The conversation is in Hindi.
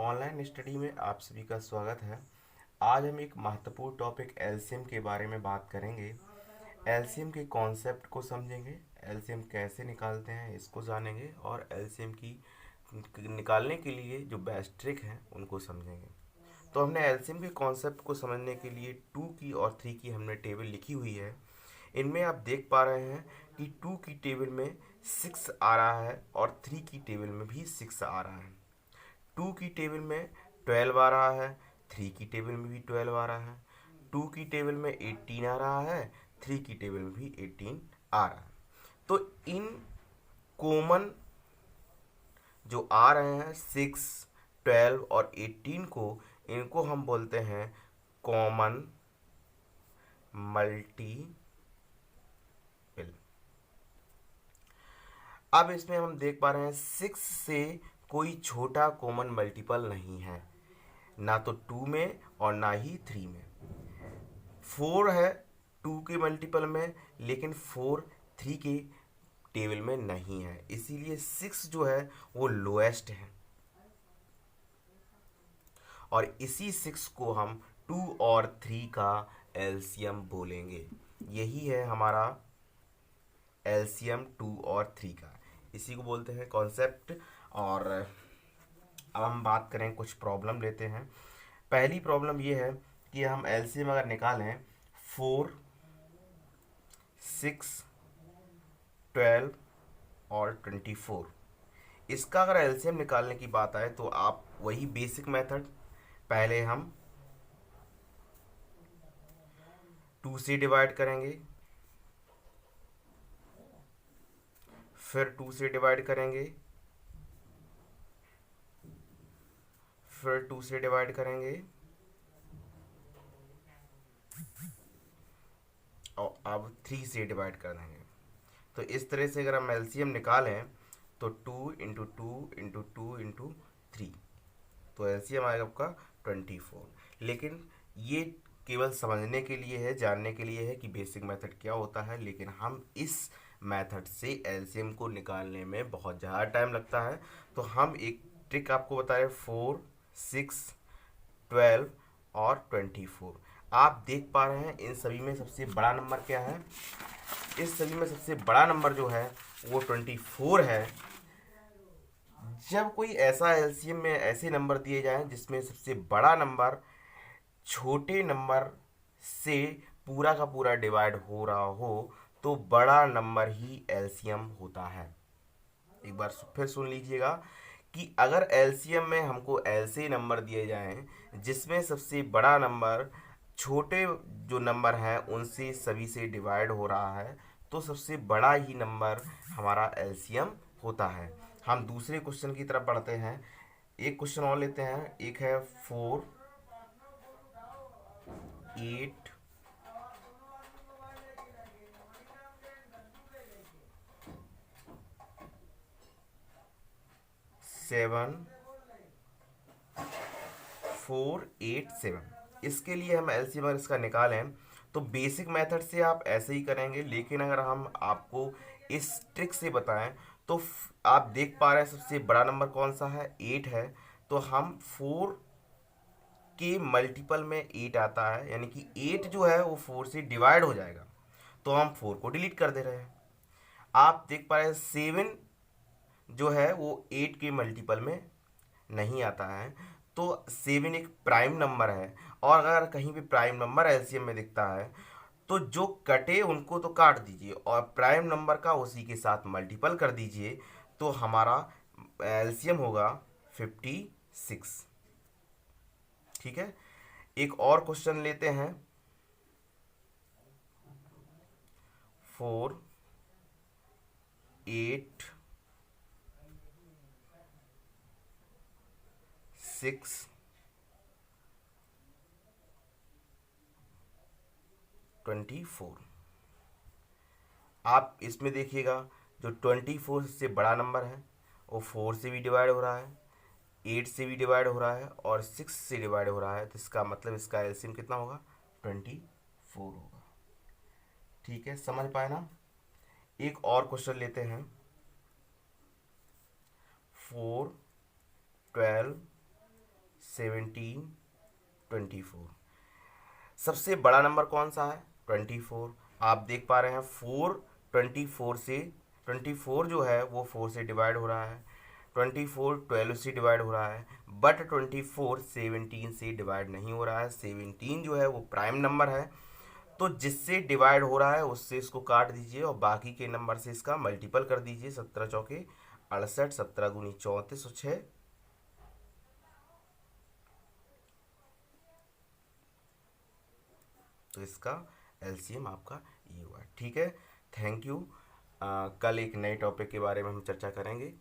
ऑनलाइन स्टडी में आप सभी का स्वागत है। आज हम एक महत्वपूर्ण टॉपिक एलसीएम के बारे में बात करेंगे। एलसीएम के कॉन्सेप्ट को समझेंगे, एलसीएम कैसे निकालते हैं इसको जानेंगे और एलसीएम की निकालने के लिए जो बेस्ट ट्रिक हैं उनको समझेंगे। तो हमने एलसीएम के कॉन्सेप्ट को समझने के लिए 2 की और 3 की हमने टेबल लिखी हुई है। इनमें आप देख पा रहे हैं कि 2 की टेबल में 6 आ रहा है और 3 की टेबल में भी 6 आ रहा है। 2 की टेबल में 12 आ रहा है, 3 की टेबल में भी 12 आ रहा है। 2 की टेबल में 18 आ रहा है, 3 की टेबल में भी 18 आ रहा है। तो इन कॉमन जो आ रहे हैं 6, 12 और 18 को, इनको हम बोलते हैं कॉमन मल्टीपल। अब इसमें हम देख पा रहे हैं 6 से कोई छोटा कॉमन मल्टीपल नहीं है, ना तो 2 में और ना ही 3 में। 4 है 2 के मल्टीपल में, लेकिन 4 3 के टेबल में नहीं है, इसीलिए 6 जो है वो लोएस्ट है और इसी 6 को हम 2 और 3 का एलसीएम बोलेंगे। यही है हमारा एलसीएम 2 और 3 का, इसी को बोलते हैं कॉन्सेप्ट। और अब हम बात करें, कुछ प्रॉब्लम लेते हैं। पहली प्रॉब्लम ये है कि हम एलसीएम अगर निकालें 4, 6, 12 और 24, इसका अगर एलसीएम निकालने की बात आए तो आप वही बेसिक मेथड, पहले हम 2 से डिवाइड करेंगे, फिर 2 से डिवाइड करेंगे, फिर 2 से डिवाइड करेंगे और अब 3 से डिवाइड कर देंगे। तो इस तरह से अगर हम एलसीएम निकालें तो 2 इंटू 2 इंटू 2 इंटू 3, तो एलसीएम आएगा आपका 24। लेकिन ये केवल समझने के लिए है, जानने के लिए है कि बेसिक मेथड क्या होता है, लेकिन हम इस मेथड से एलसीएम को निकालने में बहुत ज़्यादा टाइम लगता है। तो हम एक ट्रिक आपको बता रहे हैं, 4, 6, 12 और 24। आप देख पा रहे हैं इन सभी में सबसे बड़ा नंबर क्या है। इस सभी में सबसे बड़ा नंबर जो है वो 24 है। जब कोई ऐसा एलसीएम में ऐसे नंबर दिए जाएं जिसमें सबसे बड़ा नंबर छोटे नंबर से पूरा का पूरा डिवाइड हो रहा हो, तो बड़ा नंबर ही एलसीएम होता है। एक बार फिर सुन लीजिएगा कि अगर एलसीएम में हमको ऐसे नंबर दिए जाएं जिसमें सबसे बड़ा नंबर छोटे जो नंबर हैं उनसे सभी से डिवाइड हो रहा है, तो सबसे बड़ा ही नंबर हमारा एलसीएम होता है। हम दूसरे क्वेश्चन की तरफ बढ़ते हैं। एक क्वेश्चन और लेते हैं। एक है 4, 8, 7, 4, 8, 7। इसके लिए हम एलसीएम अगर इसका निकालें तो बेसिक मेथड से आप ऐसे ही करेंगे, लेकिन अगर हम आपको इस ट्रिक से बताएं तो आप देख पा रहे हैं सबसे बड़ा नंबर कौन सा है, 8 है। तो हम 4 के मल्टीपल में 8 आता है, यानी कि 8 जो है वो 4 से डिवाइड हो जाएगा, तो हम 4 को डिलीट कर दे रहे हैं। आप देख पा रहे हैं 7 जो है वो 8 के मल्टीपल में नहीं आता है, तो 7 एक प्राइम नंबर है। और अगर कहीं भी प्राइम नंबर एलसीएम में दिखता है तो जो कटे उनको तो काट दीजिए और प्राइम नंबर का उसी के साथ मल्टीपल कर दीजिए, तो हमारा एलसीएम होगा 56। ठीक है, एक और क्वेश्चन लेते हैं। 4, 8, 6, 24। आप इसमें देखिएगा जो 24 से बड़ा नंबर है वो 4 से भी डिवाइड हो रहा है, 8 से भी डिवाइड हो रहा है और 6 से डिवाइड हो रहा है, तो इसका मतलब इसका एलसीएम कितना होगा, 24 होगा। ठीक है, समझ पाए ना। एक और क्वेश्चन लेते हैं। 4, 12, 17, 24। सबसे बड़ा नंबर कौन सा है? 24। आप देख पा रहे हैं 4 24 से, 24 जो है वो 4 से डिवाइड हो रहा है, 24 12 से डिवाइड हो रहा है, बट 24 17 से डिवाइड नहीं हो रहा है। 17 जो है वो प्राइम नंबर है, तो जिससे डिवाइड हो रहा है उससे इसको काट दीजिए और बाकी के नंबर से इसका मल्टीपल कर दीजिए। 17 चौके 68, 17 गुनी 34 और 6, तो इसका एलसीएम आपका ये हुआ। ठीक है, थैंक यू। कल एक नए टॉपिक के बारे में हम चर्चा करेंगे।